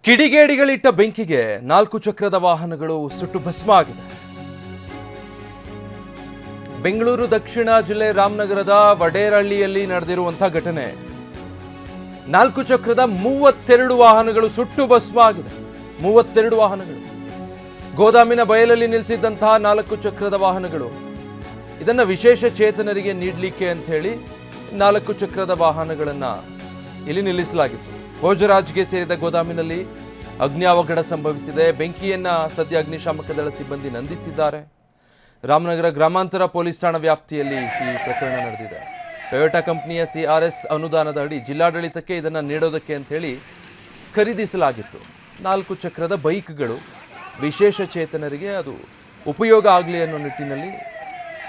ಕಿಡಿಗೇಡಿಗಳಿಟ್ಟ ಬೆಂಕಿಗೆ 4 ಚಕ್ರದ ವಾಹನಗಳು ಸುಟ್ಟು ಭಸ್ಮ ಆಗಿದೆ. ಬೆಂಗಳೂರು ದಕ್ಷಿಣ ಜಿಲ್ಲೆ ರಾಮನಗರದ ವಡೇರಹಳ್ಳಿಯಲ್ಲಿ ನಡೆದಿರುವಂತಹ ಘಟನೆ. 4 ಚಕ್ರದ 32 ವಾಹನಗಳು ಸುಟ್ಟು ಭಸ್ಮ ಆಗಿದೆ. 32 ವಾಹನಗಳು ಗೋದಾಮಿನ ಬಯಲಲ್ಲಿ ನಿಲ್ಲಿಸಿದ್ದಂತಹ 4 ಚಕ್ರದ ವಾಹನಗಳು. ಇದನ್ನ ವಿಶೇಷ ಚೇತನರಿಗೆ ನೀಡಲಿಕ್ಕೆ ಅಂತ ಹೇಳಿ 4 ಚಕ್ರದ ವಾಹನಗಳನ್ನ ಇಲ್ಲಿ ನಿಲ್ಲಿಸಲಾಗಿತ್ತು. ಭೋಜರಾಜ್ಗೆ ಸೇರಿದ ಗೋದಾಮಿನಲ್ಲಿ ಅಗ್ನಿ ಅವಘಡ ಸಂಭವಿಸಿದೆ. ಬೆಂಕಿಯನ್ನ ಸದ್ಯ ಅಗ್ನಿಶಾಮಕ ದಳ ಸಿಬ್ಬಂದಿ ನಂದಿಸಿದ್ದಾರೆ. ರಾಮನಗರ ಗ್ರಾಮಾಂತರ ಪೊಲೀಸ್ ಠಾಣಾ ವ್ಯಾಪ್ತಿಯಲ್ಲಿ ಈ ಪ್ರಕರಣ ನಡೆದಿದೆ. ಟೊಯೋಟಾ ಕಂಪನಿಯ CRS ಅನುದಾನದ ಅಡಿ ಜಿಲ್ಲಾಡಳಿತಕ್ಕೆ ಇದನ್ನ ನೀಡೋದಕ್ಕೆ ಅಂತ ಹೇಳಿ ಖರೀದಿಸಲಾಗಿತ್ತು. 4 ಚಕ್ರದ ಬೈಕ್ಗಳು ವಿಶೇಷ ಚೇತನರಿಗೆ ಅದು ಉಪಯೋಗ ಆಗಲಿ ಅನ್ನೋ ನಿಟ್ಟಿನಲ್ಲಿ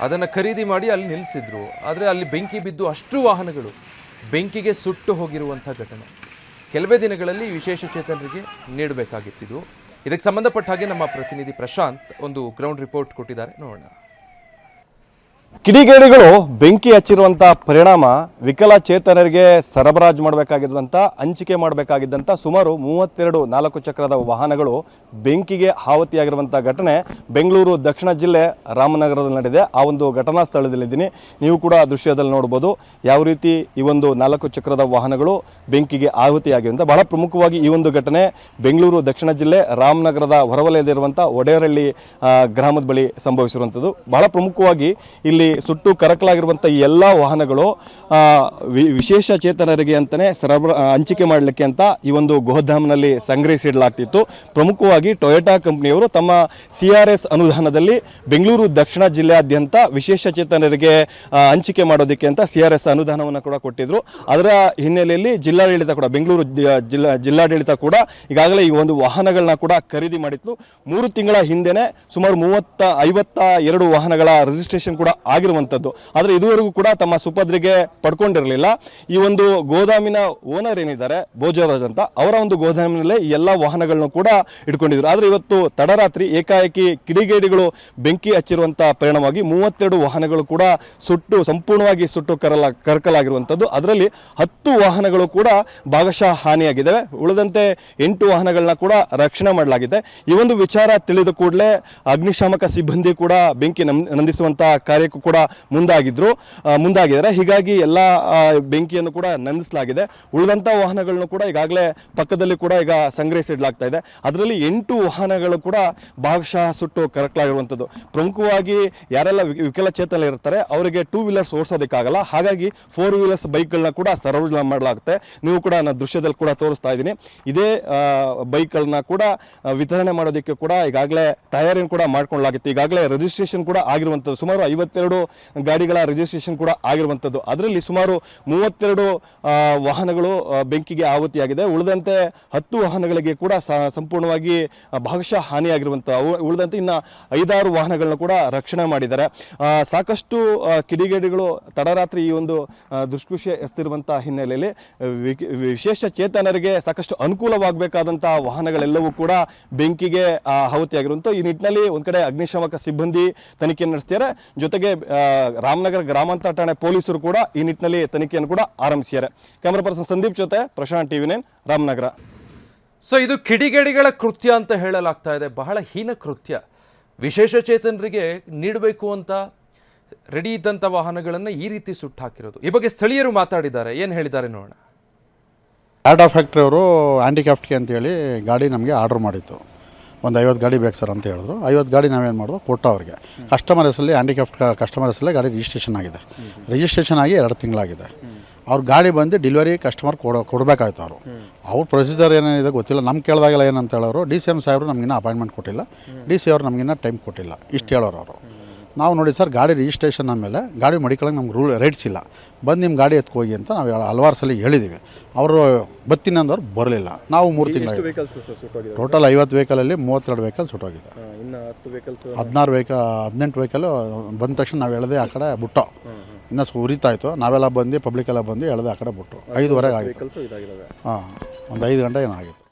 ಅದನ್ನು ಖರೀದಿ ಮಾಡಿ ಅಲ್ಲಿ ನಿಲ್ಲಿಸಿದ್ರು. ಆದರೆ ಅಲ್ಲಿ ಬೆಂಕಿ ಬಿದ್ದು ಅಷ್ಟು ವಾಹನಗಳು ಬೆಂಕಿಗೆ ಸುಟ್ಟು ಹೋಗಿರುವಂಥ ಘಟನೆ. ಕೆಲವೇ ದಿನಗಳಲ್ಲಿ ವಿಶೇಷ ಚೇತನರಿಗೆ ನೀಡಬೇಕಾಗಿತ್ತು. ಇದಕ್ಕೆ ಸಂಬಂಧಪಟ್ಟ ಹಾಗೆ ನಮ್ಮ ಪ್ರತಿನಿಧಿ ಪ್ರಶಾಂತ್ ಒಂದು ಗ್ರೌಂಡ್ ರಿಪೋರ್ಟ್ ಕೊಟ್ಟಿದ್ದಾರೆ, ನೋಡೋಣ. ಕಿಡಿಗೇಡಿಗಳು ಬೆಂಕಿ ಹಚ್ಚಿರುವಂಥ ಪರಿಣಾಮ ವಿಕಲಚೇತನರಿಗೆ ಸರಬರಾಜು ಮಾಡಬೇಕಾಗಿದ್ದಂಥ ಹಂಚಿಕೆ ಮಾಡಬೇಕಾಗಿದ್ದಂಥ ಸುಮಾರು 32 4 ಚಕ್ರದ ವಾಹನಗಳು ಬೆಂಕಿಗೆ ಆಹುತಿಯಾಗಿರುವಂಥ ಘಟನೆ ಬೆಂಗಳೂರು ದಕ್ಷಿಣ ಜಿಲ್ಲೆ ರಾಮನಗರದಲ್ಲಿ ನಡೆದಿದೆ. ಆ ಒಂದು ಘಟನಾ ಸ್ಥಳದಲ್ಲಿದ್ದೀನಿ. ನೀವು ಕೂಡ ದೃಶ್ಯದಲ್ಲಿ ನೋಡ್ಬೋದು ಯಾವ ರೀತಿ ಈ ಒಂದು 4 ಚಕ್ರದ ವಾಹನಗಳು ಬೆಂಕಿಗೆ ಆಹುತಿಯಾಗಿರುವಂಥ. ಬಹಳ ಪ್ರಮುಖವಾಗಿ ಈ ಒಂದು ಘಟನೆ ಬೆಂಗಳೂರು ದಕ್ಷಿಣ ಜಿಲ್ಲೆ ರಾಮನಗರದ ಹೊರವಲಯದಲ್ಲಿರುವಂಥ ವಡೇರಹಳ್ಳಿ ಗ್ರಾಮದ ಬಳಿ ಸಂಭವಿಸಿರುವಂಥದ್ದು. ಬಹಳ ಪ್ರಮುಖವಾಗಿ ಇಲ್ಲಿ ಸುಟ್ಟು ಕರಕಲಾಗಿರುವಂಥ ಈ ಎಲ್ಲ ವಾಹನಗಳು ವಿಶೇಷ ಚೇತನರಿಗೆ ಅಂತಲೇ ಹಂಚಿಕೆ ಮಾಡಲಿಕ್ಕೆ ಅಂತ ಈ ಒಂದು ಗೋದಾಮಿನಲ್ಲಿ ಸಂಗ್ರಹಿಸಿಡಲಾಗ್ತಿತ್ತು. ಪ್ರಮುಖವಾಗಿ ಟೊಯೋಟಾ ಕಂಪನಿಯವರು ತಮ್ಮ CRS ಅನುದಾನದಲ್ಲಿ ಬೆಂಗಳೂರು ದಕ್ಷಿಣ ಜಿಲ್ಲೆಯಾದ್ಯಂತ ವಿಶೇಷ ಚೇತನರಿಗೆ ಹಂಚಿಕೆ ಮಾಡೋದಕ್ಕೆ ಅಂತ CRS ಅನುದಾನವನ್ನು ಕೂಡ ಕೊಟ್ಟಿದ್ರು. ಅದರ ಹಿನ್ನೆಲೆಯಲ್ಲಿ ಜಿಲ್ಲಾಡಳಿತ ಕೂಡ ಬೆಂಗಳೂರು ಜಿಲ್ಲಾಡಳಿತ ಕೂಡ ಈಗಾಗಲೇ ಈ ಒಂದು ವಾಹನಗಳನ್ನ ಕೂಡ ಖರೀದಿ ಮಾಡಿತ್ತು. 3 ತಿಂಗಳ ಹಿಂದೆನೆ ಸುಮಾರು 52 ವಾಹನಗಳ ರಿಜಿಸ್ಟ್ರೇಷನ್ ಕೂಡ ಆಗಿರುವಂಥದ್ದು. ಆದರೆ ಇದುವರೆಗೂ ಕೂಡ ತಮ್ಮ ಸುಪದ್ರಿಗೆ ಪಡ್ಕೊಂಡಿರಲಿಲ್ಲ. ಈ ಒಂದು ಗೋದಾಮಿನ ಓನರ್ ಏನಿದ್ದಾರೆ ಭೋಜರಾಜ್ ಅಂತ, ಅವರ ಒಂದು ಗೋದಾಮಿನಲ್ಲೇ ಈ ಎಲ್ಲ ವಾಹನಗಳನ್ನು ಕೂಡ ಇಟ್ಕೊಂಡಿದ್ರು. ಆದರೆ ಇವತ್ತು ತಡರಾತ್ರಿ ಏಕಾಏಕಿ ಕಿಡಿಗೇಡಿಗಳು ಬೆಂಕಿ ಹಚ್ಚಿರುವಂಥ ಪರಿಣಾಮವಾಗಿ 32 ವಾಹನಗಳು ಕೂಡ ಸಂಪೂರ್ಣವಾಗಿ ಸುಟ್ಟು ಕರಕಲಾಗಿರುವಂಥದ್ದು. ಅದರಲ್ಲಿ 10 ವಾಹನಗಳು ಕೂಡ ಭಾಗಶಃ ಹಾನಿಯಾಗಿದ್ದಾವೆ. ಉಳಿದಂತೆ 8 ವಾಹನಗಳನ್ನ ಕೂಡ ರಕ್ಷಣೆ ಮಾಡಲಾಗಿದೆ. ಈ ಒಂದು ವಿಚಾರ ತಿಳಿದ ಕೂಡಲೇ ಅಗ್ನಿಶಾಮಕ ಸಿಬ್ಬಂದಿ ಕೂಡ ಬೆಂಕಿ ನಂದಿಸುವಂಥ ಕಾರ್ಯಕ್ಕೂ ಕೂಡ ಮುಂದಾಗಿದ್ದಾರೆ. ಹೀಗಾಗಿ ಎಲ್ಲ ಬೆಂಕಿಯನ್ನು ಕೂಡ ನಂದಿಸಲಾಗಿದೆ. ಉಳಿದಂಥ ವಾಹನಗಳನ್ನು ಕೂಡ ಈಗಾಗಲೇ ಪಕ್ಕದಲ್ಲಿ ಕೂಡ ಈಗ ಸಂಗ್ರಹಿಸಿಡಲಾಗ್ತಾ ಇದೆ. ಅದರಲ್ಲಿ 8 ವಾಹನಗಳು ಕೂಡ ಭಾಗಶಃ ಸುಟ್ಟು ಕರಕಲಾಗಿರುವಂಥದ್ದು. ಪ್ರಮುಖವಾಗಿ ಯಾರೆಲ್ಲ ವಿಕಲಚೇತನ ಇರ್ತಾರೆ ಅವರಿಗೆ 2 ವೀಲರ್ಸ್ ಓಡಿಸೋದಕ್ಕಾಗಲ್ಲ. ಹಾಗಾಗಿ 4 ವೀಲರ್ಸ್ ಬೈಕ್ಗಳನ್ನ ಕೂಡ ಸರಬರಾಜು ಮಾಡಲಾಗುತ್ತೆ. ನೀವು ಕೂಡ ನಾನು ದೃಶ್ಯದಲ್ಲಿ ಕೂಡ ತೋರಿಸ್ತಾ ಇದ್ದೀನಿ. ಇದೇ ಬೈಕ್ಗಳನ್ನ ಕೂಡ ವಿತರಣೆ ಮಾಡೋದಕ್ಕೆ ಕೂಡ ಈಗಾಗಲೇ ತಯಾರಿಯನ್ನು ಕೂಡ ಮಾಡ್ಕೊಳ್ಳಲಾಗಿತ್ತು. ಈಗಾಗಲೇ ರಿಜಿಸ್ಟ್ರೇಷನ್ ಕೂಡ ಆಗಿರುವಂಥದ್ದು. ಸುಮಾರು 52 ಗಾಡಿಗಳ ರಿಜಿಸ್ಟ್ರೇಷನ್ ಕೂಡ ಆಗಿರುವಂಥದ್ದು. ಅದರಲ್ಲಿ ಸುಮಾರು 32 ವಾಹನಗಳು ಬೆಂಕಿಗೆ ಆಹುತಿಯಾಗಿದೆ. ಉಳಿದಂತೆ 10 ವಾಹನಗಳಿಗೆ ಕೂಡ ಸಂಪೂರ್ಣವಾಗಿ ಭಾಗಶಃ ಹಾನಿಯಾಗಿರುವಂಥದ್ದು. ಉಳಿದಂತೆ ಇನ್ನು 5-6 ವಾಹನಗಳನ್ನು ಕೂಡ ರಕ್ಷಣೆ ಮಾಡಿದ್ದಾರೆ. ಸಾಕಷ್ಟು ಕಿಡಿಗೇಡಿಗಳು ತಡರಾತ್ರಿ ಈ ಒಂದು ದುಷ್ಕೃತ್ಯ ಎಸ್ತಿರುವಂಥ ಹಿನ್ನೆಲೆಯಲ್ಲಿ ವಿಶೇಷ ಚೇತನರಿಗೆ ಸಾಕಷ್ಟು ಅನುಕೂಲವಾಗಬೇಕಾದಂಥ ವಾಹನಗಳೆಲ್ಲವೂ ಕೂಡ ಬೆಂಕಿಗೆ ಆಹುತಿಯಾಗಿರುವಂಥ. ಈ ನಿಟ್ಟಿನಲ್ಲಿ ಒಂದು ಕಡೆ ಅಗ್ನಿಶಾಮಕ ಸಿಬ್ಬಂದಿ ತನಿಖೆ ನಡೆಸ್ತಾರೆ. ಜೊತೆಗೆ ರಾಮನಗರ ಗ್ರಾಮಾಂತರ ಠಾಣೆ ಪೊಲೀಸರು ಕೂಡ ಈ ನಿಟ್ಟಿನಲ್ಲಿ ತನಿಖೆಯನ್ನು ಕೂಡ ಆರಂಭಿಸಿದ್ದಾರೆ. ಕ್ಯಾಮರಾ ಪರ್ಸನ್ ಸಂದೀಪ್ ಜೊತೆ ಪ್ರಶಾಂತ್, TV9 ರಾಮನಗರ. ಸೊ ಇದು ಕಿಡಿಗೇಡಿಗಳ ಕೃತ್ಯ ಅಂತ ಹೇಳಲಾಗ್ತಾ ಇದೆ. ಬಹಳ ಹೀನ ಕೃತ್ಯ. ವಿಶೇಷ ಚೇತನರಿಗೆ ನೀಡಬೇಕು ಅಂತ ರೆಡಿ ಇದ್ದಂಥ ವಾಹನಗಳನ್ನು ಈ ರೀತಿ ಸುಟ್ಟು ಹಾಕಿರೋದು. ಈ ಬಗ್ಗೆ ಸ್ಥಳೀಯರು ಮಾತಾಡಿದ್ದಾರೆ, ಏನು ಹೇಳಿದ್ದಾರೆ ನೋಡೋಣ. ಟಾಟಾ ಫ್ಯಾಕ್ಟ್ರಿ ಅವರು ಹ್ಯಾಂಡಿಕ್ಯಾಫ್ಟ್ಗೆ ಅಂತೇಳಿ ಗಾಡಿ ನಮಗೆ ಆರ್ಡರ್ ಮಾಡಿತ್ತು. ಒಂದು 50 ಗಾಡಿ ಬೇಕು ಸರ್ ಅಂತ ಹೇಳಿದ್ರು. 50 ಗಾಡಿ ನಾವೇನು ಮಾಡಿದ್ರು, ಕೊಟ್ಟು ಅವ್ರಿಗೆ ಕಸ್ಟಮರ್ ಹೆಸರಲ್ಲಿ ಹ್ಯಾಂಡಿಕ್ಯಾಫ್ಟ್ ಕಸ್ಟಮರ್ ಹೆಸರಲ್ಲೇ ಗಾಡಿ ರಿಜಿಸ್ಟ್ರೇಷನ್ ಆಗಿದೆ. ರಿಜಿಸ್ಟ್ರೇಷನ್ ಆಗಿ 2 ತಿಂಗಳಾಗಿದೆ. ಅವ್ರ ಗಾಡಿ ಬಂದು ಡೆಲಿವರಿ ಕಸ್ಟಮರ್ ಕೊಡಬೇಕಾಯ್ತು. ಅವ್ರ ಪ್ರೊಸೀಜರ್ ಏನೇನಿದೆ ಗೊತ್ತಿಲ್ಲ. ನಮ್ಗೆ ಕೇಳಿದಾಗೆಲ್ಲ ಏನಂತ ಹೇಳೋರು, DCM ಸಾಹೇಬರು ನಮಗಿನ್ನ ಅಪಾಯಿಂಟ್ಮೆಂಟ್ ಕೊಟ್ಟಿಲ್ಲ, DC ಅವರು ನಮಗಿನ್ನ ಟೈಮ್ ಕೊಟ್ಟಿಲ್ಲ, ಇಷ್ಟು ಹೇಳೋರು ಅವರು. ನಾವು ನೋಡಿ ಸರ್, ಗಾಡಿ ರಿಜಿಸ್ಟ್ರೇಷನ್ ಆದಮೇಲೆ ಗಾಡಿ ಮಡಿಕೊಳ್ಳೋಕೆ ನಮ್ಗೆ ರೈಟ್ಸ್ ಇಲ್ಲ. ಬಂದು ನಿಮ್ಮ ಗಾಡಿ ಎತ್ಕೋಗಿ ಅಂತ ನಾವು ಹಲವಾರು ಸಲ ಹೇಳಿದ್ದೀವಿ. ಅವರು ಬತ್ತೀನಿ ಅಂದವ್ರು ಬರಲಿಲ್ಲ. ನಾವು 3 ತಿಂಗಳಾಗಿದೆ. ಟೋಟಲ್ 50 ವೆಹಿಕಲಲ್ಲಿ 32 ವೆಹಿಕಲ್ ಸುಟ್ಟೋಗಿದೆ. 18 ವೆಹಿಕಲ್ ಬಂದ ತಕ್ಷಣ ನಾವು ಎಳೆದೇ ಆ ಕಡೆ ಬಿಟ್ಟೋ. ಇನ್ನೂ ಉರಿತಾಯಿತು. ನಾವೆಲ್ಲ ಬಂದು ಪಬ್ಲಿಕ್ ಎಲ್ಲ ಬಂದು ಎಳೆದೇ ಆ ಕಡೆ ಬಿಟ್ಟು 5:15 ಆಗಿತ್ತು. ಹಾಂ, ಒಂದು 5 ಗಂಟೆ ಏನಾಗಿತ್ತು.